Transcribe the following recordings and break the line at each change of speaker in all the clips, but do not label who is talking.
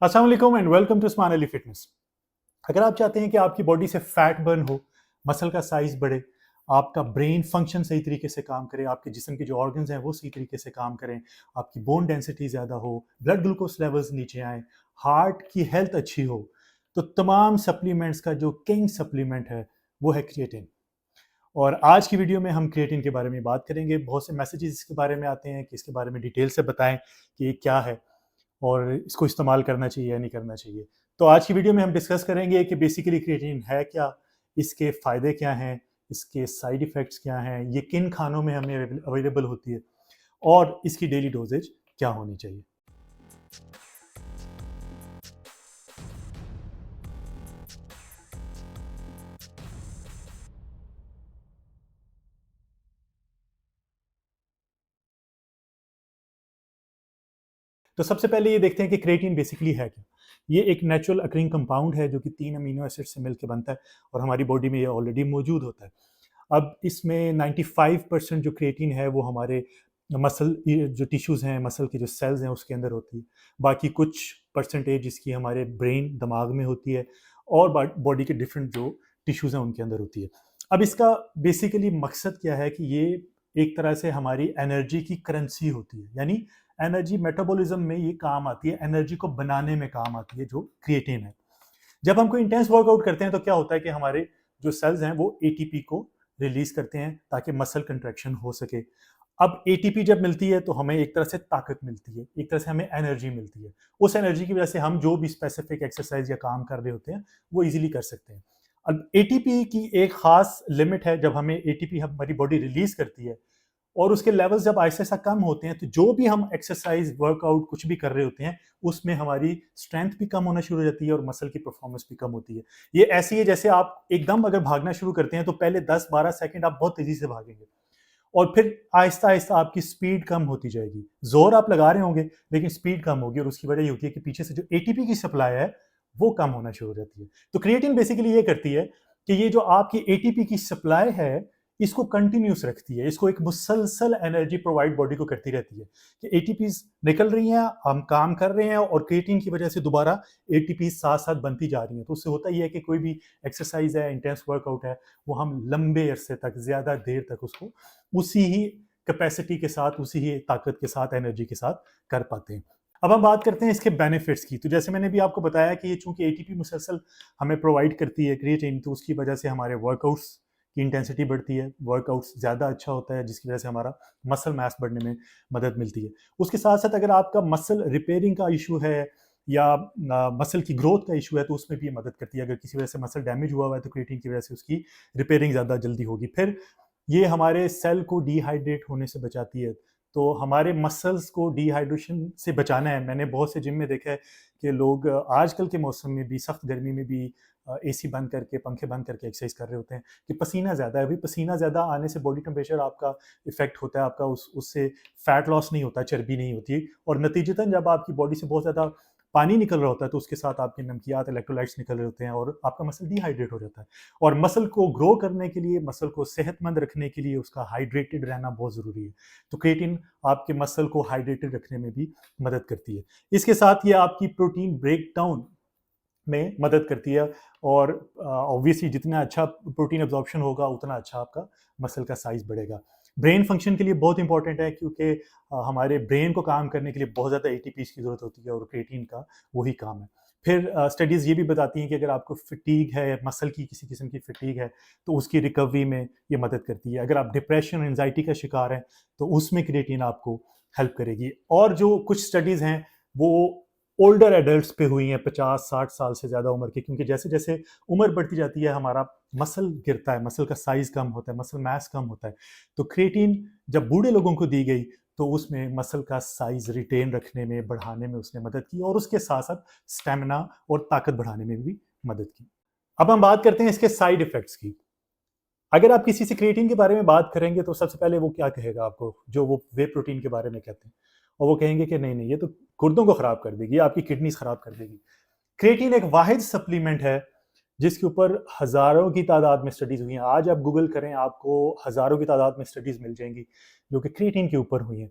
अस्सलाम वालेकुम and welcome to स्मान अली फिटनेस। अगर आप चाहते हैं कि आपकी बॉडी से फैट बर्न हो, मसल का साइज बढ़े, आपका ब्रेन फंक्शन सही तरीके से काम करे, आपके जिस्म के जो ऑर्गन्स हैं वो सही तरीके से काम करें, आपकी बोन डेंसिटी ज़्यादा हो, ब्लड ग्लूकोज लेवल्स नीचे आए, हार्ट की हेल्थ अच्छी हो, तो तमाम सप्लीमेंट्स का जो किंग सप्लीमेंट है वो है क्रिएटिन। और आज की वीडियो में हम क्रिएटिन के बारे में बात करेंगे। बहुत से मैसेजेस इसके बारे में आते हैं कि इसके बारे में डिटेल से बताएं कि ये क्या है और इसको इस्तेमाल करना चाहिए या नहीं करना चाहिए। तो आज की वीडियो में हम डिस्कस करेंगे कि बेसिकली क्रिएटिन है क्या, इसके फ़ायदे क्या हैं, इसके साइड इफ़ेक्ट्स क्या हैं, ये किन खानों में हमें अवेलेबल होती है और इसकी डेली डोजेज क्या होनी चाहिए। तो सबसे पहले ये देखते हैं कि क्रिएटिन बेसिकली है क्या। ये एक नेचुरल अकरिंग कंपाउंड है जो कि 3 अमीनो एसिड से मिलकर बनता है और हमारी बॉडी में ये ऑलरेडी मौजूद होता है। अब इसमें 95% जो क्रिएटिन है वो हमारे मसल जो टिश्यूज़ हैं, मसल के जो सेल्स हैं उसके अंदर होती है। बाकी कुछ परसेंटेज जिसकी हमारे ब्रेन दिमाग में होती है और बॉडी के डिफरेंट जो टिश्यूज़ हैं उनके अंदर होती है। अब इसका बेसिकली मकसद क्या है कि ये एक तरह से हमारी एनर्जी की करेंसी होती है, यानी एनर्जी मेटाबॉलिज्म में ये काम आती है, एनर्जी को बनाने में काम आती है जो क्रिएटिन है। जब हम कोई इंटेंस वर्कआउट करते हैं तो क्या होता है कि हमारे जो सेल्स हैं वो एटीपी को रिलीज करते हैं ताकि मसल कंट्रैक्शन हो सके। अब एटीपी जब मिलती है तो हमें एक तरह से ताकत मिलती है, एक तरह से हमें एनर्जी मिलती है। उस एनर्जी की वजह से हम जो भी स्पेसिफिक एक्सरसाइज या काम कर रहे होते हैं वो इजीली कर सकते हैं। अब एटीपी की एक खास लिमिट है, जब हमें एटीपी हमारी बॉडी रिलीज करती है और उसके लेवल्स जब आहिस्ता आहिस्ता कम होते हैं तो जो भी हम एक्सरसाइज वर्कआउट कुछ भी कर रहे होते हैं उसमें हमारी स्ट्रेंथ भी कम होना शुरू हो जाती है और मसल की परफॉर्मेंस भी कम होती है। ये ऐसी है जैसे आप एकदम अगर भागना शुरू करते हैं तो पहले 10-12 सेकंड आप बहुत तेजी से भागेंगे और फिर आहिस्ता आहिस्ता आपकी स्पीड कम होती जाएगी। जोर आप लगा रहे होंगे लेकिन स्पीड कम होगी और उसकी वजह ये होती है कि पीछे से जो एटीपी की सप्लाई है वो कम होना शुरू हो जाती है। तो क्रिएटिन बेसिकली ये करती है कि ये जो आपकी एटीपी की सप्लाई है इसको कंटिन्यूस रखती है, इसको एक मुसलसल एनर्जी प्रोवाइड बॉडी को करती रहती है कि एटीपीज निकल रही हैं, हम काम कर रहे हैं और क्रिएटिन की वजह से दोबारा एटीपी साथ साथ बनती जा रही हैं। तो उससे होता ही है कि कोई भी एक्सरसाइज है, इंटेंस वर्कआउट है, वो हम लंबे अरसे तक, ज़्यादा देर तक उसको उसी ही कैपेसिटी के साथ, उसी ही ताकत के साथ, एनर्जी के साथ कर पाते हैं। अब हम बात करते हैं इसके बेनिफिट्स की। तो जैसे मैंने भी आपको बताया कि ये चूंकि एटीपी मुसलसल हमें प्रोवाइड करती है क्रिएटिन, तो उसकी वजह से हमारे वर्कआउट्स की इंटेंसिटी बढ़ती है, वर्कआउट्स ज़्यादा अच्छा होता है जिसकी वजह से हमारा मसल मास बढ़ने में मदद मिलती है। उसके साथ साथ अगर आपका मसल रिपेयरिंग का इशू है या मसल की ग्रोथ का इशू है तो उसमें भी ये मदद करती है। अगर किसी वजह से मसल डैमेज हुआ है तो क्रिएटिन की वजह से उसकी रिपेयरिंग ज़्यादा जल्दी होगी। फिर ये हमारे सेल को डिहाइड्रेट होने से बचाती है। तो हमारे मसल्स को डिहाइड्रेशन से बचाना है। मैंने बहुत से जिम में देखा है कि लोग आजकल के मौसम में भी, सख्त गर्मी में भी एसी बंद करके, पंखे बंद करके एक्सरसाइज कर रहे होते हैं कि पसीना ज़्यादा है। अभी पसीना ज़्यादा आने से बॉडी टेम्परेचर आपका इफेक्ट होता है, आपका उससे फैट लॉस नहीं होता, चर्बी नहीं होती और नतीजतन जब आपकी बॉडी से बहुत ज़्यादा पानी निकल रहा होता है तो उसके साथ आपके नमकियात, इलेक्ट्रोलाइट्स निकल रहे होते हैं और आपका मसल डिहाइड्रेट हो जाता है। और मसल को ग्रो करने के लिए, मसल को सेहतमंद रखने के लिए उसका हाइड्रेटेड रहना बहुत ज़रूरी है। तो क्रिएटिन आपके मसल को हाइड्रेटेड रखने में भी मदद करती है। इसके साथ ये आपकी प्रोटीन ब्रेक डाउन में मदद करती है और ऑब्वियसली जितना अच्छा प्रोटीन एब्जॉर्प्शन होगा उतना अच्छा आपका मसल का साइज बढ़ेगा। ब्रेन फंक्शन के लिए बहुत इंपॉर्टेंट है क्योंकि हमारे ब्रेन को काम करने के लिए बहुत ज़्यादा एटीपीज की ज़रूरत होती है और क्रिएटिन का वही काम है। फिर स्टडीज़ ये भी बताती हैं कि अगर आपको फटीग है, मसल की किसी किस्म की फटीग है तो उसकी रिकवरी में ये मदद करती है। अगर आप डिप्रेशन, एंजाइटी का शिकार हैं तो उसमें क्रिएटिन आपको हेल्प करेगी। और जो कुछ स्टडीज़ हैं वो ओल्डर एडल्ट्स पे हुई हैं, 50-60 साल से ज़्यादा उम्र के, क्योंकि जैसे जैसे उम्र बढ़ती जाती है हमारा मसल गिरता है, मसल का साइज कम होता है, मसल मास कम होता है। तो क्रिएटिन जब बूढ़े लोगों को दी गई तो उसमें मसल का साइज रिटेन रखने में, बढ़ाने में उसने मदद की और उसके साथ साथ स्टेमिना और ताकत बढ़ाने में भी मदद की। अब हम बात करते हैं इसके साइड इफेक्ट्स की। अगर आप किसी से क्रिएटिन के बारे में बात करेंगे तो सबसे पहले वो क्या कहेगा आपको, जो वो वे प्रोटीन के बारे में कहते हैं, और वो कहेंगे कि नहीं नहीं ये तो गुर्दों को खराब कर देगी, आपकी किडनीज खराब कर देगी। क्रिएटिन एक वाहिद सप्लीमेंट है जिसके ऊपर हजारों की तादाद में स्टडीज हुई हैं। आज आप गूगल करें, आपको हजारों की तादाद में स्टडीज मिल जाएंगी जो कि क्रिएटिन के ऊपर हुई हैं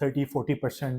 30-40%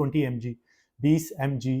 20 mg 20 mg